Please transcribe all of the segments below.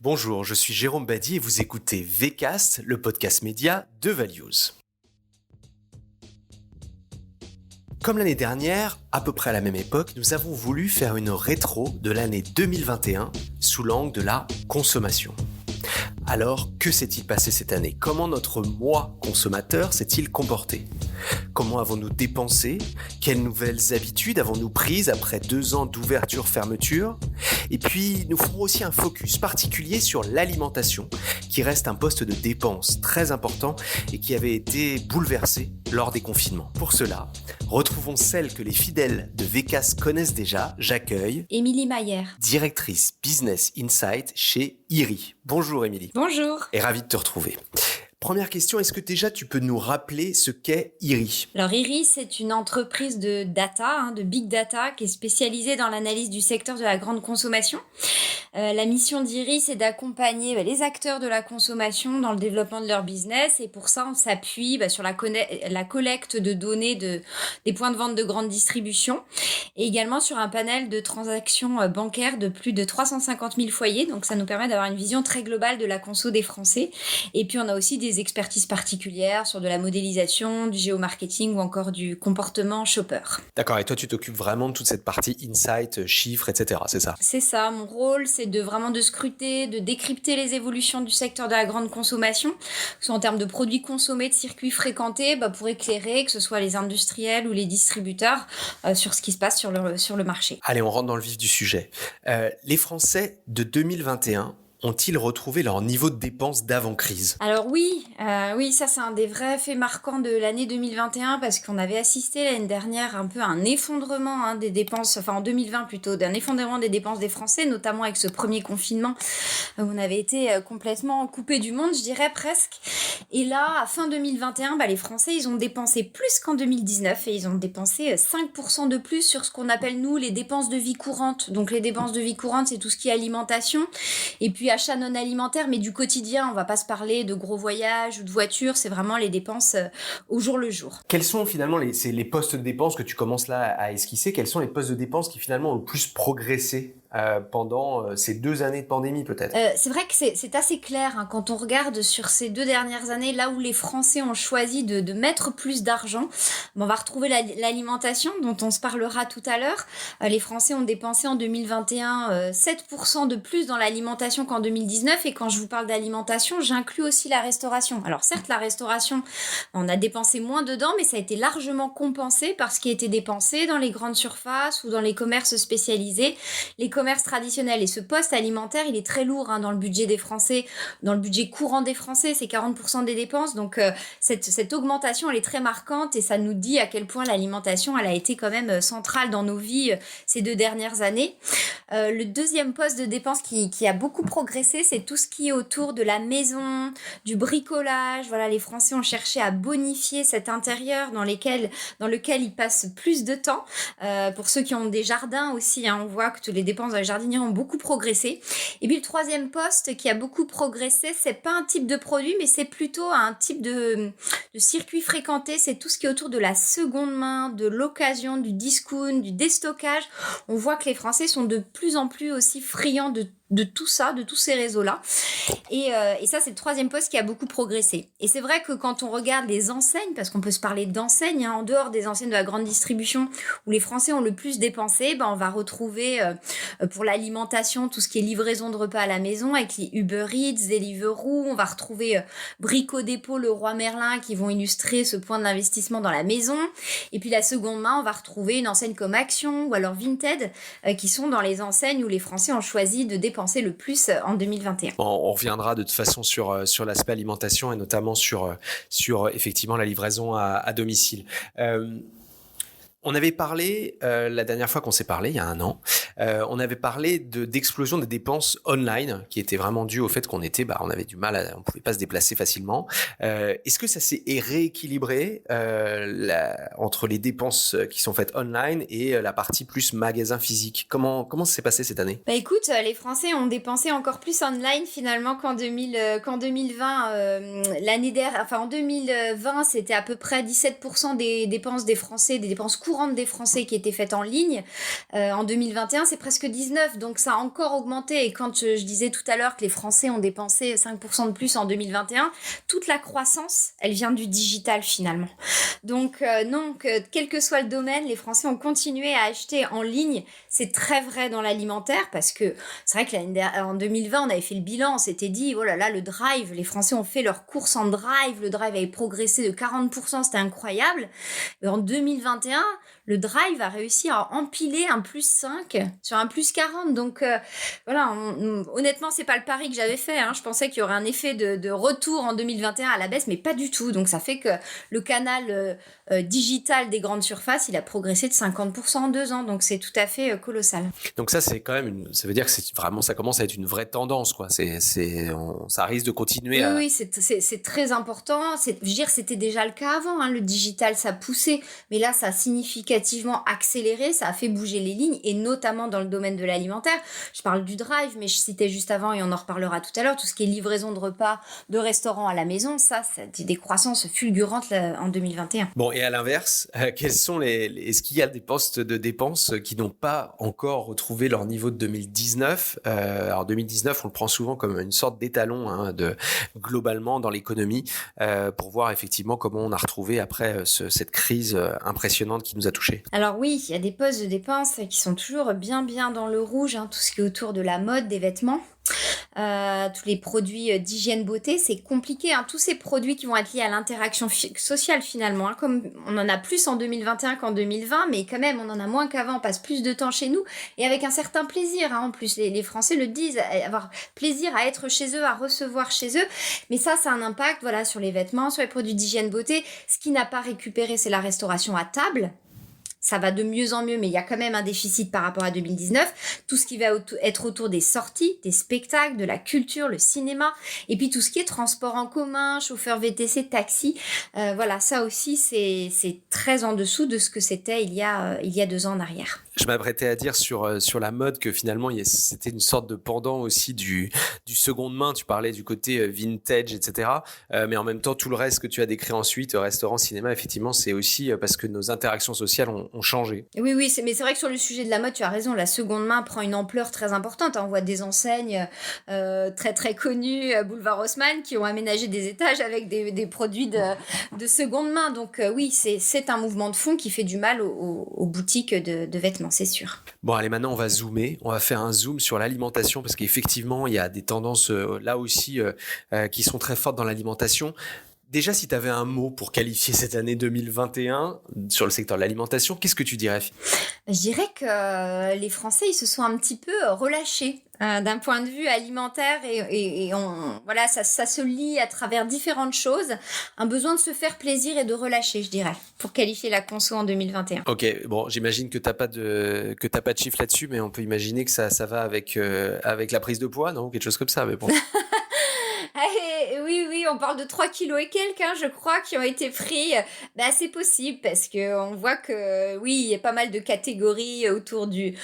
Bonjour, je suis Jérôme Badi et vous écoutez VCast, le podcast média de Values. Comme l'année dernière, à peu près à la même époque, nous avons voulu faire une rétro de l'année 2021 sous l'angle de la consommation. Alors, que s'est-il passé cette année ? Comment notre moi consommateur s'est-il comporté ? Comment avons-nous dépensé ? Quelles nouvelles habitudes avons-nous prises après 2 ans d'ouverture-fermeture ? Et puis, nous ferons aussi un focus particulier sur l'alimentation, qui reste un poste de dépense très important et qui avait été bouleversé lors des confinements. Pour cela, retrouvons celle que les fidèles de VCast connaissent déjà. J'accueille Émilie Mayer, directrice Business Insight chez IRI. Bonjour Émilie. Bonjour. Et ravi de te retrouver. Première question, est-ce que déjà tu peux nous rappeler ce qu'est IRI ? Alors IRI, c'est une entreprise de data, de big data, qui est spécialisée dans l'analyse du secteur de la grande consommation. La mission d'IRI, c'est d'accompagner les acteurs de la consommation dans le développement de leur business. Et pour ça, on s'appuie sur la collecte de données des points de vente de grande distribution et également sur un panel de transactions bancaires de plus de 350 000 foyers. Donc, ça nous permet d'avoir une vision très globale de la conso des Français. Et puis, on a aussi des expertises particulières sur de la modélisation, du géomarketing ou encore du comportement shopper. D'accord, et toi, tu t'occupes vraiment de toute cette partie insight, chiffres, etc., c'est ça ? C'est ça, mon rôle, c'est de scruter, de décrypter les évolutions du secteur de la grande consommation, que ce soit en termes de produits consommés, de circuits fréquentés, pour éclairer, que ce soit les industriels ou les distributeurs, sur ce qui se passe sur le marché. Allez, on rentre dans le vif du sujet. Les Français de 2021 ont-ils retrouvé leur niveau de dépenses d'avant-crise ? Alors oui, ça c'est un des vrais faits marquants de l'année 2021 parce qu'on avait assisté l'année dernière un peu à un effondrement des dépenses, en 2020 plutôt, d'un effondrement des dépenses des Français, notamment avec ce premier confinement où on avait été complètement coupé du monde, je dirais presque. Et là, à fin 2021, les Français, ils ont dépensé plus qu'en 2019 et ils ont dépensé 5% de plus sur ce qu'on appelle nous les dépenses de vie courante. Donc les dépenses de vie courante, c'est tout ce qui est alimentation et puis achats non alimentaires, mais du quotidien. On va pas se parler de gros voyages ou de voitures, c'est vraiment les dépenses au jour le jour. Quels sont finalement les postes de dépenses que tu commences là à esquisser ? Quels sont les postes de dépenses qui finalement ont le plus progressé pendant ces 2 années de pandémie peut-être ? C'est vrai que c'est assez clair quand on regarde sur ces 2 dernières années, là où les Français ont choisi de mettre plus d'argent. On va retrouver l'alimentation dont on se parlera tout à l'heure. Les Français ont dépensé en 2021 7% de plus dans l'alimentation qu'en 2019 et quand je vous parle d'alimentation, j'inclus aussi la restauration. Alors certes, la restauration, on a dépensé moins dedans, mais ça a été largement compensé par ce qui a été dépensé dans les grandes surfaces ou dans les commerces spécialisés, les commerces traditionnels. Et ce poste alimentaire, il est très lourd dans le budget des Français, dans le budget courant des Français, c'est 40% des dépenses. Donc cette augmentation, elle est très marquante et ça nous dit à quel point l'alimentation, elle a été quand même centrale dans nos vies ces 2 dernières années. Le deuxième poste de dépense qui a beaucoup progressé, c'est tout ce qui est autour de la maison, du bricolage. Voilà, les Français ont cherché à bonifier cet intérieur dans lequel ils passent plus de temps. Pour ceux qui ont des jardins aussi, on voit que toutes les dépenses dans les jardiniers ont beaucoup progressé. Et puis le troisième poste qui a beaucoup progressé, c'est pas un type de produit, mais c'est plutôt un type de circuit fréquenté. C'est tout ce qui est autour de la seconde main, de l'occasion, du discount, du déstockage. On voit que les Français sont de plus en plus aussi friands de tout ça, de tous ces réseaux-là. Et ça, c'est le troisième poste qui a beaucoup progressé. Et c'est vrai que quand on regarde les enseignes, parce qu'on peut se parler d'enseignes, en dehors des enseignes de la grande distribution, où les Français ont le plus dépensé, on va retrouver pour l'alimentation tout ce qui est livraison de repas à la maison, avec les Uber Eats, Deliveroo. On va retrouver Brico Dépôt, Leroy Merlin, qui vont illustrer ce point de l'investissement dans la maison. Et puis la seconde main, on va retrouver une enseigne comme Action ou alors Vinted, qui sont dans les enseignes où les Français ont choisi de dépenser le plus en 2021. On reviendra de toute façon sur l'aspect alimentation et notamment sur effectivement la livraison à domicile. On avait parlé, la dernière fois qu'on s'est parlé, il y a 1 an, on avait parlé d'explosion des dépenses online qui était vraiment due au fait qu'on était, on avait du mal, on pouvait pas se déplacer facilement. Est-ce que ça s'est rééquilibré entre les dépenses qui sont faites online et la partie plus magasin physique ? Comment ça s'est passé cette année ? Écoute, les Français ont dépensé encore plus online finalement qu'en 2020. L'année dernière, en 2020, c'était à peu près 17% des dépenses des Français, des dépenses courantes courantes des Français qui étaient faites en ligne. En 2021, c'est presque 19, donc ça a encore augmenté. Et quand je disais tout à l'heure que les Français ont dépensé 5% de plus en 2021, toute la croissance, elle vient du digital finalement. Donc quel que soit le domaine, les Français ont continué à acheter en ligne. C'est très vrai dans l'alimentaire parce que c'est vrai que en 2020, on avait fait le bilan, on s'était dit, oh là là, le drive, les Français ont fait leurs courses en drive, le drive avait progressé de 40%, c'était incroyable. Et en 2021, le drive a réussi à empiler un plus 5 sur un plus 40. Donc honnêtement, c'est pas le pari que j'avais fait. Je pensais qu'il y aurait un effet de retour en 2021 à la baisse, mais pas du tout. Donc ça fait que le canal digital des grandes surfaces, il a progressé de 50% en 2 ans. Donc c'est tout à fait colossal. Donc ça, c'est quand même ça veut dire que c'est vraiment, ça commence à être une vraie tendance, quoi. Ça risque de continuer à... Oui, c'est très important. Je veux dire, c'était déjà le cas avant. Le digital, ça poussait. Mais là, ça a significativement accéléré. Ça a fait bouger les lignes, et notamment dans le domaine de l'alimentaire. Je parle du drive, mais je citais juste avant, et on en reparlera tout à l'heure, tout ce qui est livraison de repas de restaurants à la maison, ça a des croissances fulgurantes là, en 2021. Bon, et à l'inverse, est-ce qu'il y a des postes de dépenses qui n'ont pas encore retrouvé leur niveau de 2019 ? Alors 2019, on le prend souvent comme une sorte d'étalon globalement dans l'économie pour voir effectivement comment on a retrouvé après cette crise impressionnante qui nous a touchés. Alors oui, il y a des postes de dépenses qui sont toujours bien dans le rouge, tout ce qui est autour de la mode, des vêtements. Tous les produits d'hygiène beauté, c'est compliqué, tous ces produits qui vont être liés à l'interaction sociale finalement, comme on en a plus en 2021 qu'en 2020, mais quand même on en a moins qu'avant, on passe plus de temps chez nous et avec un certain plaisir, en plus les Français le disent, avoir plaisir à être chez eux, à recevoir chez eux, mais ça a un impact sur les vêtements, sur les produits d'hygiène beauté. Ce qui n'a pas récupéré, c'est la restauration à table. Ça va de mieux en mieux, mais il y a quand même un déficit par rapport à 2019. Tout ce qui va être autour des sorties, des spectacles, de la culture, le cinéma, et puis tout ce qui est transport en commun, chauffeur VTC, taxi. Ça aussi, c'est très en dessous de ce que c'était il y a 2 ans en arrière. Je m'apprêtais à dire sur la mode que finalement, c'était une sorte de pendant aussi du seconde main. Tu parlais du côté vintage, etc. Mais en même temps, tout le reste que tu as décrit ensuite, restaurant, cinéma, effectivement, c'est aussi parce que nos interactions sociales ont changé. Oui, mais c'est vrai que sur le sujet de la mode, tu as raison, la seconde main prend une ampleur très importante. On voit des enseignes très très connues, Boulevard Haussmann, qui ont aménagé des étages avec des produits de seconde main. Donc oui, c'est un mouvement de fond qui fait du mal aux boutiques de vêtements, c'est sûr. Bon, allez, maintenant on va zoomer, on va faire un zoom sur l'alimentation parce qu'effectivement, il y a des tendances là aussi qui sont très fortes dans l'alimentation. Déjà, si tu avais un mot pour qualifier cette année 2021 sur le secteur de l'alimentation, qu'est-ce que tu dirais ? Je dirais que les Français, ils se sont un petit peu relâchés d'un point de vue alimentaire et ça se lit à travers différentes choses. Un besoin de se faire plaisir et de relâcher, je dirais, pour qualifier la conso en 2021. Ok, bon, j'imagine que t'as pas de chiffre là-dessus, mais on peut imaginer que ça va avec la prise de poids, non ? Quelque chose comme ça, mais bon. Oui, on parle de 3 kilos et quelques, je crois, qui ont été pris. C'est possible parce qu'on voit que, oui, il y a pas mal de catégories autour du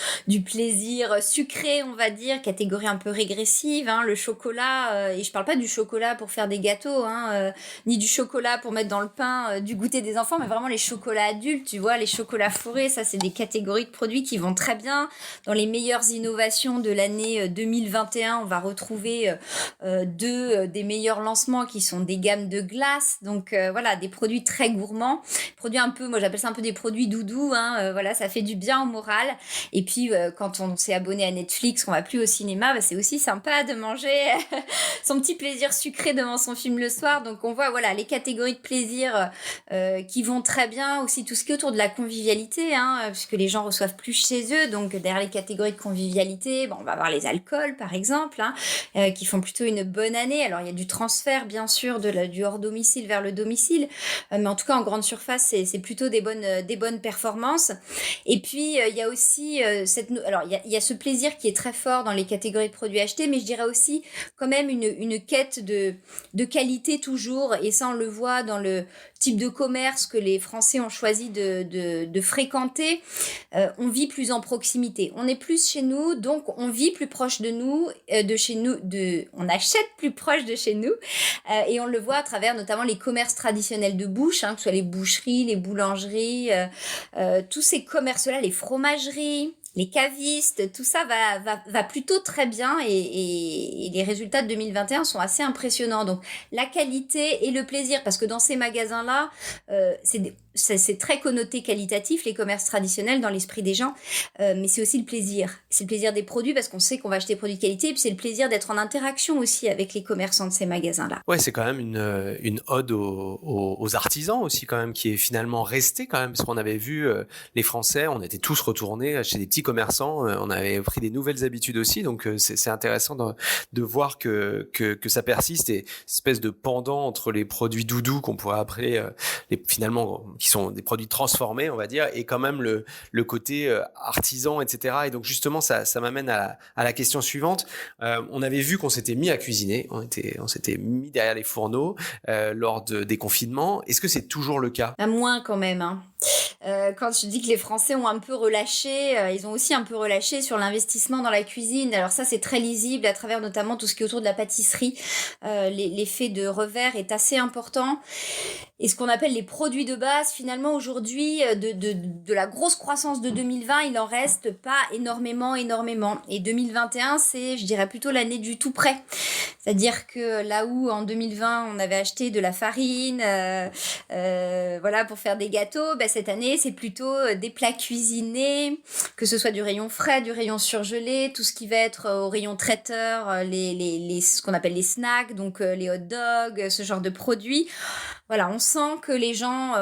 plaisir sucré, on va dire, catégorie un peu régressive, le chocolat, et je parle pas du chocolat pour faire des gâteaux, ni du chocolat pour mettre dans le pain du goûter des enfants, mais vraiment les chocolats adultes, tu vois, les chocolats fourrés, ça c'est des catégories de produits qui vont très bien. Dans les meilleures innovations de l'année 2021, on va retrouver deux des meilleurs lancements qui sont des gammes de glace, donc des produits très gourmands, produits un peu, moi j'appelle ça un peu des produits doudous, ça fait du bien au moral. Et puis quand on s'est abonné à Netflix, qu'on va plus au cinéma, c'est aussi sympa de manger son petit plaisir sucré devant son film le soir. Donc on voit les catégories de plaisir qui vont très bien, aussi tout ce qui est autour de la convivialité, puisque les gens reçoivent plus chez eux, donc derrière les catégories de convivialité, on va avoir les alcools par exemple, qui font plutôt une bonne année. Alors il y a du transfert bien sûr du hors domicile vers le domicile, mais en tout cas en grande surface c'est plutôt des bonnes performances. Et puis il y a aussi il y a ce plaisir qui est très fort dans les catégories de produits achetés, mais je dirais aussi quand même une quête de qualité toujours, et ça on le voit dans le type de commerce que les Français ont choisi de fréquenter. On vit plus en proximité, on est plus chez nous, donc on vit plus proche de nous, de chez nous, on achète plus proche proche de chez nous. Et on le voit à travers notamment les commerces traditionnels de bouche, que ce soit les boucheries, les boulangeries, tous ces commerces-là, les fromageries, les cavistes, tout ça va plutôt très bien et les résultats de 2021 sont assez impressionnants. Donc la qualité et le plaisir, parce que dans ces magasins-là, c'est très connoté qualitatif, les commerces traditionnels dans l'esprit des gens, mais c'est aussi le plaisir. C'est le plaisir des produits parce qu'on sait qu'on va acheter des produits de qualité, et puis c'est le plaisir d'être en interaction aussi avec les commerçants de ces magasins-là. Ouais, c'est quand même une ode aux artisans aussi quand même, qui est finalement restée quand même, parce qu'on avait vu les Français, on était tous retournés chez des petits commerçants, on avait pris des nouvelles habitudes aussi, donc c'est intéressant de voir que ça persiste, et cette espèce de pendant entre les produits doudous qu'on pourrait appeler finalement qui sont des produits transformés, on va dire, et quand même le côté artisan, etc. Et donc justement, ça m'amène à la question suivante. On avait vu qu'on s'était mis à cuisiner, on s'était mis derrière les fourneaux lors des confinements. Est-ce que c'est toujours le cas ? À moins quand même, quand je dis que les Français ont un peu relâché, ils ont aussi un peu relâché sur l'investissement dans la cuisine. Alors ça, c'est très lisible à travers notamment tout ce qui est autour de la pâtisserie. L'effet de revers est assez important. Et ce qu'on appelle les produits de base, finalement, aujourd'hui, de la grosse croissance de 2020, il en reste pas énormément. Et 2021, c'est, je dirais, plutôt l'année du tout prêt. C'est-à-dire que là où, en 2020, on avait acheté de la farine, voilà, pour faire des gâteaux, cette année, c'est plutôt des plats cuisinés, que ce soit du rayon frais, du rayon surgelé, tout ce qui va être au rayon traiteur, ce qu'on appelle les snacks, donc les hot dogs, ce genre de produits. Voilà, on sent que les gens,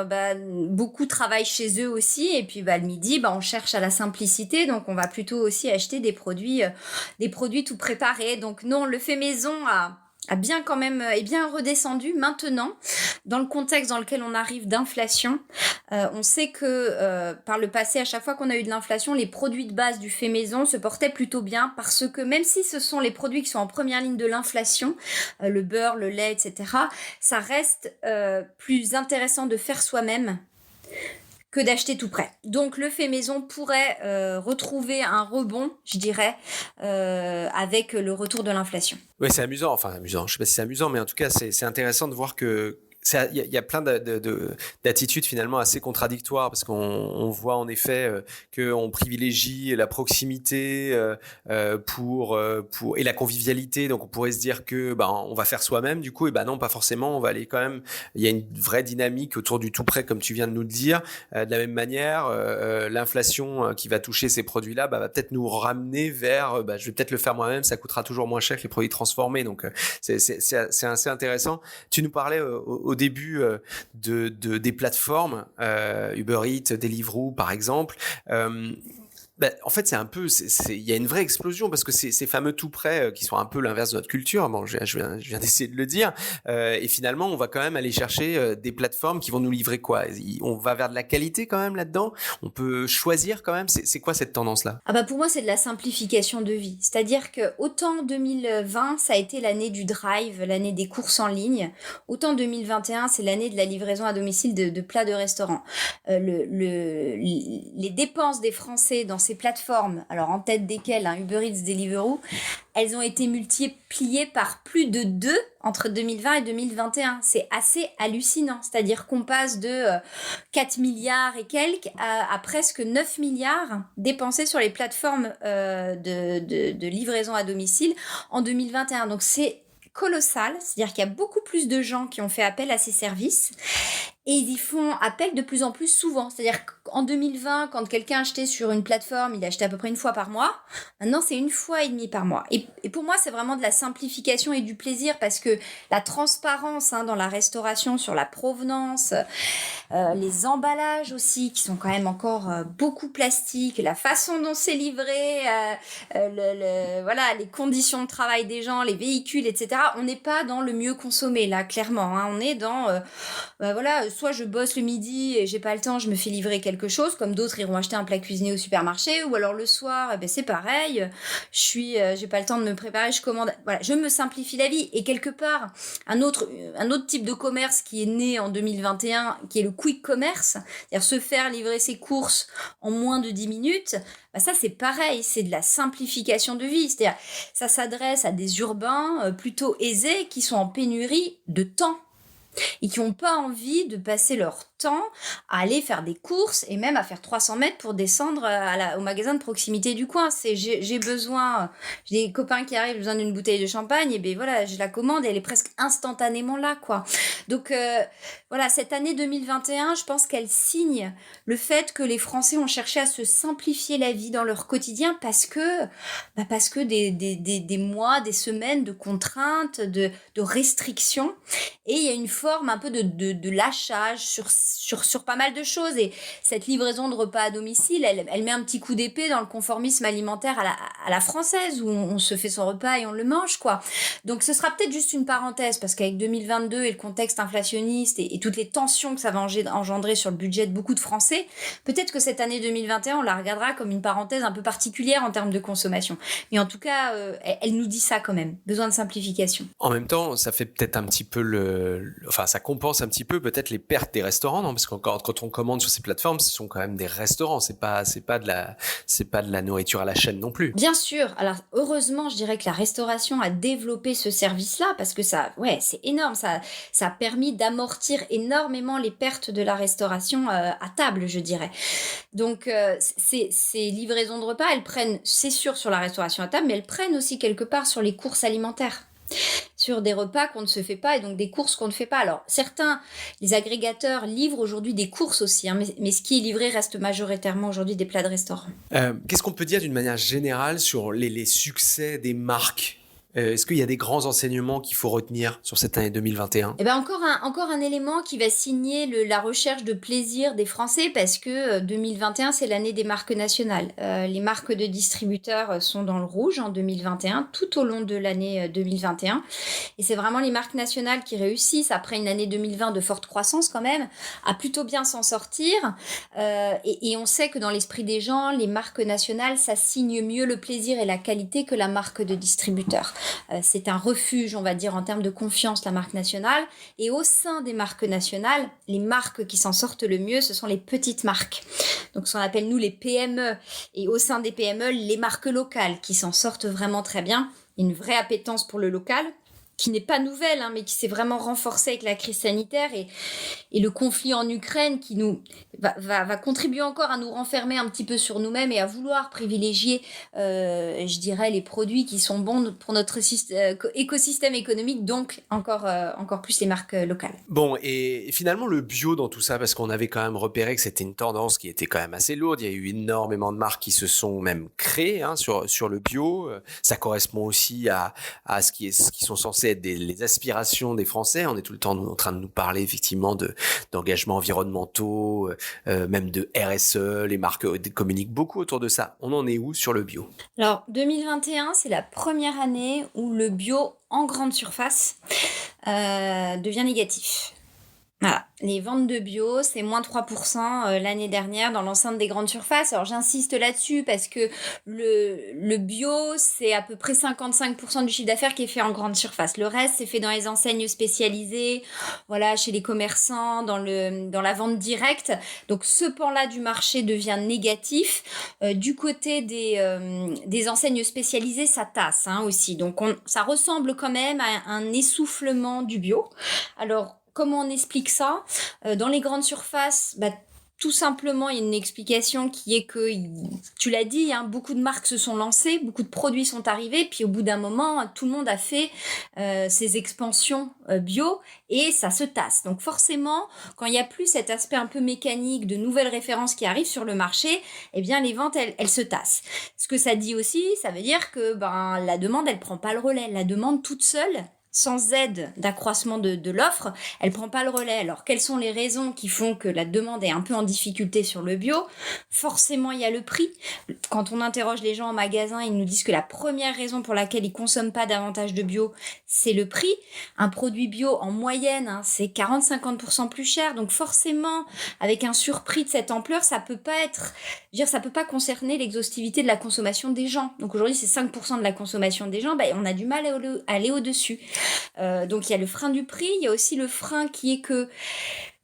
beaucoup travaillent chez eux aussi, et puis le midi, on cherche à la simplicité, donc on va plutôt aussi acheter des produits tout préparés. Donc non, le fait maison a bien quand même est bien redescendu maintenant dans le contexte dans lequel on arrive d'inflation. On sait que par le passé, à chaque fois qu'on a eu de l'inflation, les produits de base du fait maison se portaient plutôt bien, parce que même si ce sont les produits qui sont en première ligne de l'inflation, le beurre, le lait, etc., ça reste plus intéressant de faire soi-même que d'acheter tout prêt. Donc le fait maison pourrait retrouver un rebond, je dirais, avec le retour de l'inflation. Oui, c'est amusant. Enfin, amusant. Je sais pas si c'est amusant, mais en tout cas, c'est intéressant de voir que il y a plein d'attitudes finalement assez contradictoires, parce qu'on voit en effet qu'on privilégie la proximité et la convivialité. Donc on pourrait se dire que on va faire soi-même du coup, et non, pas forcément. On va aller quand même. Il y a une vraie dynamique autour du tout prêt, comme tu viens de nous le dire. De la même manière, l'inflation qui va toucher ces produits-là va peut-être nous ramener vers je vais peut-être le faire moi-même, ça coûtera toujours moins cher que les produits transformés. Donc c'est assez intéressant. Tu nous parlais au début des plateformes Uber Eats, Deliveroo par exemple. En fait, c'est un peu, il y a une vraie explosion, parce que ces fameux tout prêts qui sont un peu l'inverse de notre culture. Bon, je viens d'essayer de le dire. Et finalement, on va quand même aller chercher des plateformes qui vont nous livrer quoi ? On va vers de la qualité quand même là-dedans. On peut choisir quand même. C'est quoi cette tendance-là ? Pour moi, c'est de la simplification de vie. C'est-à-dire que autant 2020, ça a été l'année du drive, l'année des courses en ligne, autant 2021, c'est l'année de la livraison à domicile de plats de restaurant. Les dépenses des Français dans ces plateformes, alors en tête desquelles Uber Eats, Deliveroo, elles ont été multipliées par plus de 2 entre 2020 et 2021. C'est assez hallucinant. C'est-à-dire qu'on passe de 4 milliards et quelques à presque 9 milliards dépensés sur les plateformes de livraison à domicile en 2021. Donc c'est colossal. C'est-à-dire qu'il y a beaucoup plus de gens qui ont fait appel à ces services. Et ils y font appel de plus en plus souvent. C'est-à-dire qu'en 2020, quand quelqu'un achetait sur une plateforme, il achetait à peu près une fois par mois. Maintenant, c'est 1,5 fois par mois. Et pour moi, c'est vraiment de la simplification et du plaisir, parce que la transparence dans la restauration sur la provenance, les emballages aussi, qui sont quand même encore beaucoup plastiques, la façon dont c'est livré, voilà, les conditions de travail des gens, les véhicules, etc. On n'est pas dans le mieux consommé, là, clairement. On est dans... voilà, soit je bosse le midi et j'ai pas le temps, je me fais livrer quelque chose, comme d'autres iront acheter un plat cuisiné au supermarché, ou alors le soir, c'est pareil, j'ai pas le temps de me préparer, je commande. Voilà, je me simplifie la vie. Et quelque part, un autre type de commerce qui est né en 2021, qui est le quick commerce, c'est-à-dire se faire livrer ses courses en moins de 10 minutes, ça c'est pareil, c'est de la simplification de vie. C'est-à-dire, ça s'adresse à des urbains plutôt aisés qui sont en pénurie de temps et qui n'ont pas envie de passer leur temps à aller faire des courses et même à faire 300 mètres pour descendre au magasin de proximité du coin. J'ai des copains qui arrivent, j'ai besoin d'une bouteille de champagne, et ben voilà, je la commande et elle est presque instantanément là, quoi. Donc voilà, cette année 2021, je pense qu'elle signe le fait que les Français ont cherché à se simplifier la vie dans leur quotidien parce que des mois, des semaines de contraintes, de restrictions, et il y a une forme un peu de lâchage sur pas mal de choses. Et cette livraison de repas à domicile, elle met un petit coup d'épée dans le conformisme alimentaire à la française, où on se fait son repas et on le mange, quoi. Donc ce sera peut-être juste une parenthèse, parce qu'avec 2022 et le contexte inflationniste et toutes les tensions que ça va engendrer sur le budget de beaucoup de Français, peut-être que cette année 2021, on la regardera comme une parenthèse un peu particulière en termes de consommation. Mais en tout cas, elle nous dit ça quand même, besoin de simplification. En même temps, ça fait peut-être un petit peu ça compense un petit peu peut-être les pertes des restaurants, non? Parce que quand on commande sur ces plateformes, ce sont quand même des restaurants, c'est pas de la nourriture à la chaîne non plus. Bien sûr. Alors heureusement, je dirais que la restauration a développé ce service-là, parce que c'est énorme. Ça a permis d'amortir énormément les pertes de la restauration à table, je dirais. Donc ces livraisons de repas, elles prennent, c'est sûr, sur la restauration à table, mais elles prennent aussi quelque part sur les courses alimentaires, sur des repas qu'on ne se fait pas et donc des courses qu'on ne fait pas. Alors certains, les agrégateurs livrent aujourd'hui des courses aussi, hein, mais ce qui est livré reste majoritairement aujourd'hui des plats de restaurant. Qu'est-ce qu'on peut dire d'une manière générale sur les succès des marques? Est-ce qu'il y a des grands enseignements qu'il faut retenir sur cette année 2021? Encore un élément qui va signer la recherche de plaisir des Français, parce que 2021, c'est l'année des marques nationales. Les marques de distributeurs sont dans le rouge en 2021, tout au long de l'année 2021. Et c'est vraiment les marques nationales qui réussissent, après une année 2020 de forte croissance quand même, à plutôt bien s'en sortir. Et on sait que dans l'esprit des gens, les marques nationales, ça signe mieux le plaisir et la qualité que la marque de distributeur. C'est un refuge, on va dire, en termes de confiance, la marque nationale. Et au sein des marques nationales, les marques qui s'en sortent le mieux, ce sont les petites marques. Donc ce qu'on appelle, nous, les PME. Et au sein des PME, les marques locales qui s'en sortent vraiment très bien. Une vraie appétence pour le local, qui n'est pas nouvelle, mais qui s'est vraiment renforcée avec la crise sanitaire et le conflit en Ukraine, qui va contribuer encore à nous renfermer un petit peu sur nous-mêmes et à vouloir privilégier, je dirais, les produits qui sont bons pour notre écosystème économique, donc encore plus les marques locales. Bon, et finalement le bio dans tout ça, parce qu'on avait quand même repéré que c'était une tendance qui était quand même assez lourde. Il y a eu énormément de marques qui se sont même créées sur le bio. Ça correspond aussi à ce qui sont censés être les aspirations des Français. On est tout le temps en train de nous parler effectivement d'engagements environnementaux, même de RSE. Les marques communiquent beaucoup autour de ça. On en est où sur le bio? Alors 2021, c'est la première année où le bio en grande surface devient négatif. Voilà, les ventes de bio, c'est moins 3% l'année dernière dans l'enceinte des grandes surfaces. Alors j'insiste là-dessus parce que le bio, c'est à peu près 55% du chiffre d'affaires qui est fait en grande surface. Le reste, c'est fait dans les enseignes spécialisées, voilà, chez les commerçants, dans la vente directe. Donc ce pan-là du marché devient négatif. Du côté des enseignes spécialisées, ça tasse aussi. Donc ça ressemble quand même à un essoufflement du bio. Alors comment on explique ça? Dans les grandes surfaces, tout simplement, il y a une explication qui est que, tu l'as dit, beaucoup de marques se sont lancées, beaucoup de produits sont arrivés, puis au bout d'un moment, tout le monde a fait ses expansions bio et ça se tasse. Donc forcément, quand il n'y a plus cet aspect un peu mécanique de nouvelles références qui arrivent sur le marché, eh bien les ventes, elles se tassent. Ce que ça dit aussi, ça veut dire que la demande, elle prend pas le relais. La demande toute seule, sans aide d'accroissement de l'offre, elle prend pas le relais. Alors, quelles sont les raisons qui font que la demande est un peu en difficulté sur le bio ? Forcément, il y a le prix. Quand on interroge les gens en magasin, ils nous disent que la première raison pour laquelle ils consomment pas davantage de bio, c'est le prix. Un produit bio, en moyenne, c'est 40-50% plus cher. Donc, forcément, avec un surprix de cette ampleur, ça peut pas concerner l'exhaustivité de la consommation des gens. Donc, aujourd'hui, c'est 5% de la consommation des gens. On a du mal à aller au-dessus. Donc il y a le frein du prix, il y a aussi le frein qui est que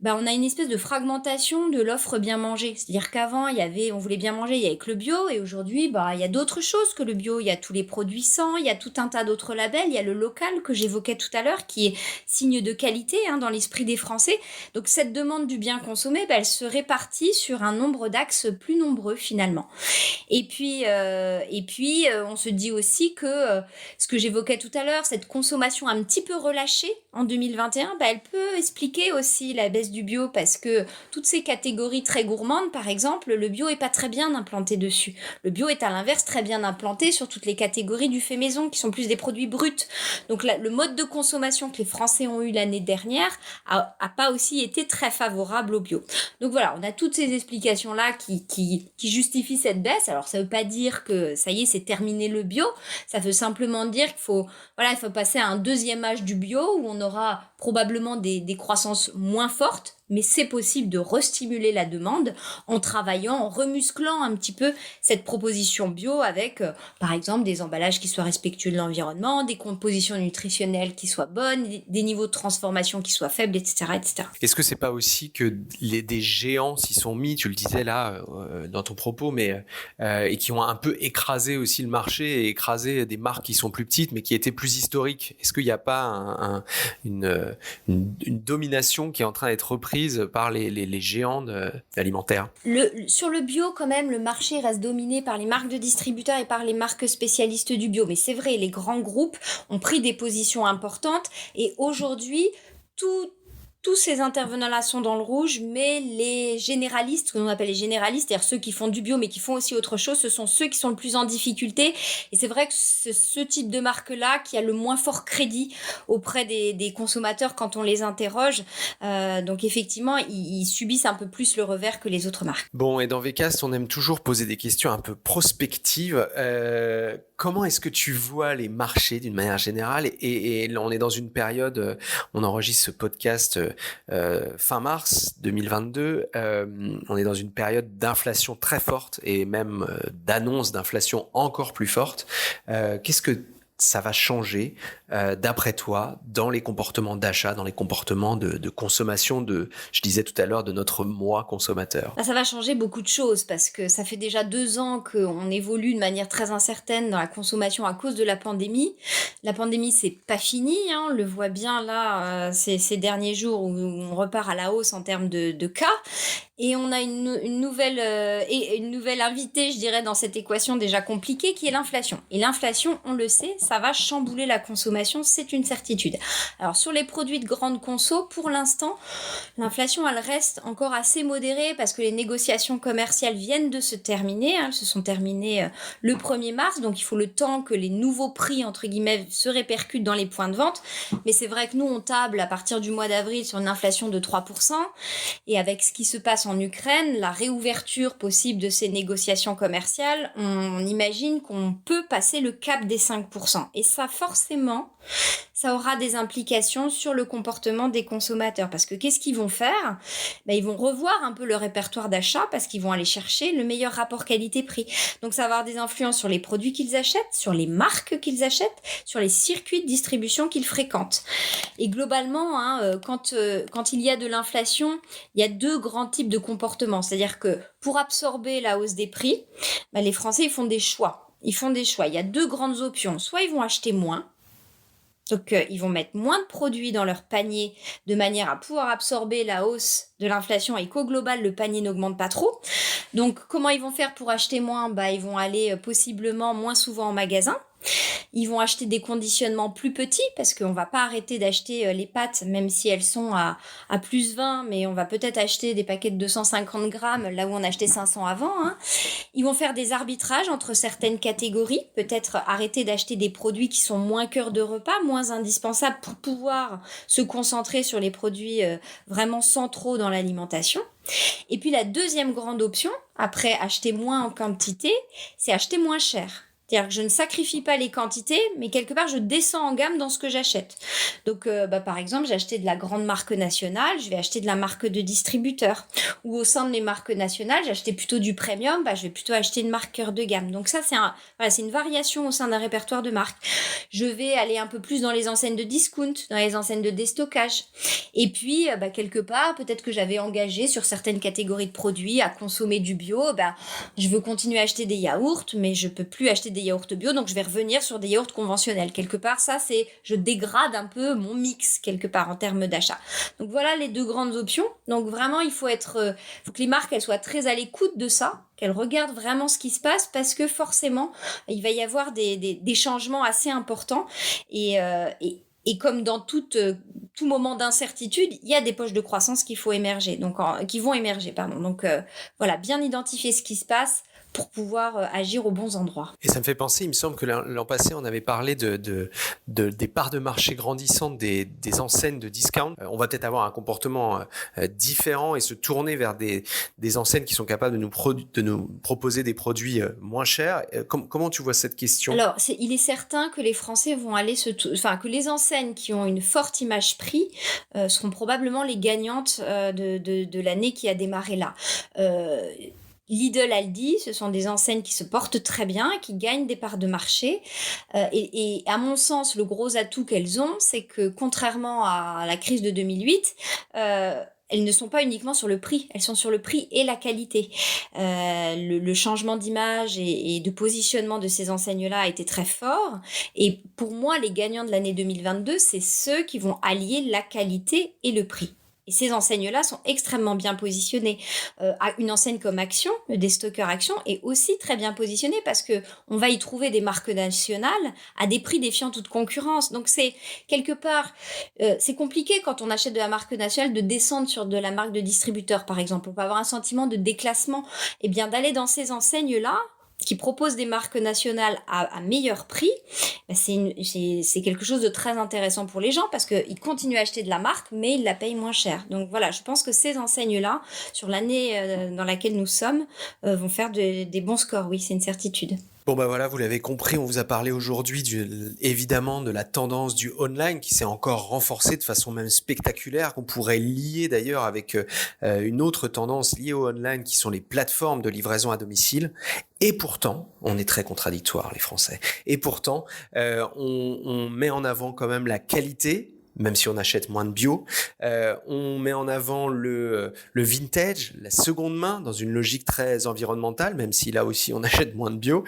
on a une espèce de fragmentation de l'offre bien manger. C'est-à-dire qu'avant, on voulait bien manger, il y avait que le bio, et aujourd'hui, il y a d'autres choses que le bio. Il y a tous les produits sans, il y a tout un tas d'autres labels, il y a le local que j'évoquais tout à l'heure, qui est signe de qualité dans l'esprit des Français. Donc cette demande du bien consommé, elle se répartit sur un nombre d'axes plus nombreux finalement. Et puis, on se dit aussi que ce que j'évoquais tout à l'heure, cette consommation un petit peu relâchée en 2021, elle peut expliquer aussi la baisse du bio, parce que toutes ces catégories très gourmandes, par exemple, le bio est pas très bien implanté dessus. Le bio est à l'inverse très bien implanté sur toutes les catégories du fait maison, qui sont plus des produits bruts. Donc le mode de consommation que les Français ont eu l'année dernière a pas aussi été très favorable au bio. Donc voilà, on a toutes ces explications-là qui justifient cette baisse. Alors ça veut pas dire que ça y est, c'est terminé le bio. Ça veut simplement dire qu'il faut passer à un deuxième âge du bio où on aura probablement des croissances moins fortes, mais c'est possible de restimuler la demande en travaillant, en remusclant un petit peu cette proposition bio avec, par exemple, des emballages qui soient respectueux de l'environnement, des compositions nutritionnelles qui soient bonnes, des niveaux de transformation qui soient faibles, etc., etc. Est-ce que c'est pas aussi que des géants s'y sont mis, tu le disais là dans ton propos, mais et qui ont un peu écrasé aussi le marché et écrasé des marques qui sont plus petites mais qui étaient plus historiques? Est-ce qu'il n'y a pas une domination qui est en train d'être reprise par les géants alimentaires? Sur le bio, quand même, le marché reste dominé par les marques de distributeurs et par les marques spécialistes du bio. Mais c'est vrai, les grands groupes ont pris des positions importantes et aujourd'hui, tous ces intervenants-là sont dans le rouge, mais les généralistes, que l'on appelle les généralistes, c'est-à-dire ceux qui font du bio mais qui font aussi autre chose, ce sont ceux qui sont le plus en difficulté. Et c'est vrai que c'est ce type de marque-là qui a le moins fort crédit auprès des consommateurs quand on les interroge. Donc effectivement, ils subissent un peu plus le revers que les autres marques. Bon, et dans VCast, on aime toujours poser des questions un peu prospectives. Comment est-ce que tu vois les marchés d'une manière générale ? Et on est dans une période, on enregistre ce podcast fin mars 2022. On est dans une période d'inflation très forte et même d'annonce d'inflation encore plus forte. Qu'est-ce que ça va changer, d'après toi, dans les comportements d'achat, dans les comportements de consommation je disais tout à l'heure, de notre moi consommateur? Ça va changer beaucoup de choses parce que ça fait déjà 2 ans qu'on évolue de manière très incertaine dans la consommation à cause de la pandémie. La pandémie, c'est pas fini, on le voit bien là, ces derniers jours où on repart à la hausse en termes de cas. Et on a une nouvelle invitée, je dirais, dans cette équation déjà compliquée, qui est l'inflation. Et l'inflation, on le sait, ça va chambouler la consommation, c'est une certitude. Alors sur les produits de grande conso, pour l'instant, l'inflation, elle reste encore assez modérée parce que les négociations commerciales viennent de se terminer. Elles se sont terminées le 1er mars, donc il faut le temps que les nouveaux prix, entre guillemets, se répercutent dans les points de vente. Mais c'est vrai que nous, on table à partir du mois d'avril sur une inflation de 3%. Et avec ce qui se passe en Ukraine, la réouverture possible de ces négociations commerciales, on imagine qu'on peut passer le cap des 5%. Et ça, forcément, ça aura des implications sur le comportement des consommateurs. Parce que qu'est-ce qu'ils vont faire ? Ils vont revoir un peu le répertoire d'achat parce qu'ils vont aller chercher le meilleur rapport qualité-prix. Donc ça va avoir des influences sur les produits qu'ils achètent, sur les marques qu'ils achètent, sur les circuits de distribution qu'ils fréquentent. Et globalement, quand il y a de l'inflation, il y a 2 grands types de comportements. C'est-à-dire que pour absorber la hausse des prix, les Français ils font des choix. Il y a 2 grandes options. Soit ils vont acheter moins, donc ils vont mettre moins de produits dans leur panier de manière à pouvoir absorber la hausse de l'inflation et qu'au global le panier n'augmente pas trop. Donc comment ils vont faire pour acheter moins ? Ils vont aller possiblement moins souvent en magasin. Ils vont acheter des conditionnements plus petits parce qu'on va pas arrêter d'acheter les pâtes même si elles sont à plus 20, mais on va peut-être acheter des paquets de 250 grammes là où on achetait 500 avant. Ils vont faire des arbitrages entre certaines catégories, peut-être arrêter d'acheter des produits qui sont moins cœur de repas, moins indispensables pour pouvoir se concentrer sur les produits vraiment centraux dans l'alimentation. Et puis la deuxième grande option, après acheter moins en quantité, c'est acheter moins cher. C'est-à-dire que je ne sacrifie pas les quantités, mais quelque part, je descends en gamme dans ce que j'achète. Donc, par exemple, j'ai acheté de la grande marque nationale, je vais acheter de la marque de distributeur. Ou au sein de mes marques nationales, j'ai acheté plutôt du premium, je vais plutôt acheter une marque cœur de gamme. Donc ça, c'est une variation au sein d'un répertoire de marques. Je vais aller un peu plus dans les enseignes de discount, dans les enseignes de déstockage. Et puis, quelque part, peut-être que j'avais engagé sur certaines catégories de produits à consommer du bio. Je veux continuer à acheter des yaourts, mais je peux plus acheter des yaourts bio, donc je vais revenir sur des yaourts conventionnels. Quelque part, je dégrade un peu mon mix, quelque part, en termes d'achat. Donc voilà les deux grandes options. Donc vraiment, il faut que les marques, elles soient très à l'écoute de ça, qu'elles regardent vraiment ce qui se passe, parce que forcément, il va y avoir des changements assez importants. Et comme dans tout moment d'incertitude, il y a des poches de croissance qui vont émerger. Donc, voilà, bien identifier ce qui se passe pour pouvoir agir aux bons endroits. Et ça me fait penser, il me semble que l'an passé, on avait parlé des parts de marché grandissantes des enseignes de discount. On va peut-être avoir un comportement différent et se tourner vers des enseignes qui sont capables de nous proposer des produits moins chers. Comment tu vois cette question ? Alors, il est certain que les Français vont aller que les enseignes qui ont une forte image prix seront probablement les gagnantes de l'année qui a démarré là. Lidl, Aldi, ce sont des enseignes qui se portent très bien, qui gagnent des parts de marché. Et à mon sens, le gros atout qu'elles ont, c'est que contrairement à la crise de 2008, elles ne sont pas uniquement sur le prix, elles sont sur le prix et la qualité. Le changement d'image et de positionnement de ces enseignes-là a été très fort. Et pour moi, les gagnants de l'année 2022, c'est ceux qui vont allier la qualité et le prix. Et ces enseignes-là sont extrêmement bien positionnées. Une enseigne comme Action, le déstockeur Action, est aussi très bien positionnée parce que on va y trouver des marques nationales à des prix défiant toute concurrence. Donc c'est quelque part, c'est compliqué quand on achète de la marque nationale de descendre sur de la marque de distributeur, par exemple. On peut avoir un sentiment de déclassement. Eh bien, d'aller dans ces enseignes-là, qui proposent des marques nationales à meilleur prix, c'est quelque chose de très intéressant pour les gens parce qu'ils continuent à acheter de la marque, mais ils la payent moins cher. Donc voilà, je pense que ces enseignes-là, sur l'année dans laquelle nous sommes, vont faire des bons scores. Oui, c'est une certitude. Bon voilà, vous l'avez compris, on vous a parlé aujourd'hui évidemment de la tendance du online qui s'est encore renforcée de façon même spectaculaire, qu'on pourrait lier d'ailleurs avec une autre tendance liée au online qui sont les plateformes de livraison à domicile. Et pourtant, on est très contradictoires les Français. Et pourtant, on met en avant quand même la qualité, même si on achète moins de bio. On met en avant le vintage, la seconde main, dans une logique très environnementale, même si là aussi on achète moins de bio.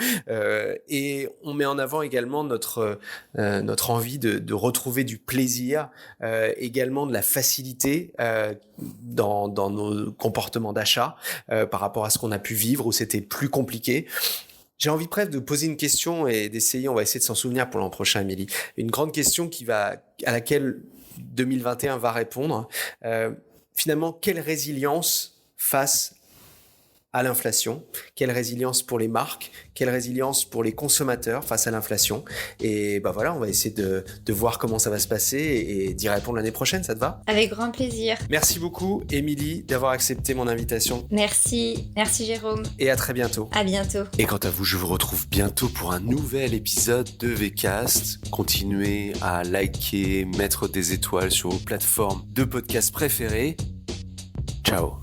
Et on met en avant également notre envie de retrouver du plaisir, également de la facilité dans nos comportements d'achat par rapport à ce qu'on a pu vivre où c'était plus compliqué. J'ai envie presque de poser une question et d'essayer, on va essayer de s'en souvenir pour l'an prochain, Émilie. Une grande question à laquelle 2021 va répondre. Finalement, quelle résilience face à l'inflation? Quelle résilience pour les marques? Quelle résilience pour les consommateurs face à l'inflation? Et voilà, on va essayer de voir comment ça va se passer et d'y répondre l'année prochaine, ça te va? Avec grand plaisir. Merci beaucoup, Émilie, d'avoir accepté mon invitation. Merci Jérôme. Et à très bientôt. À bientôt. Et quant à vous, je vous retrouve bientôt pour un nouvel épisode de VCast. Continuez à liker, mettre des étoiles sur vos plateformes de podcast préférées. Ciao.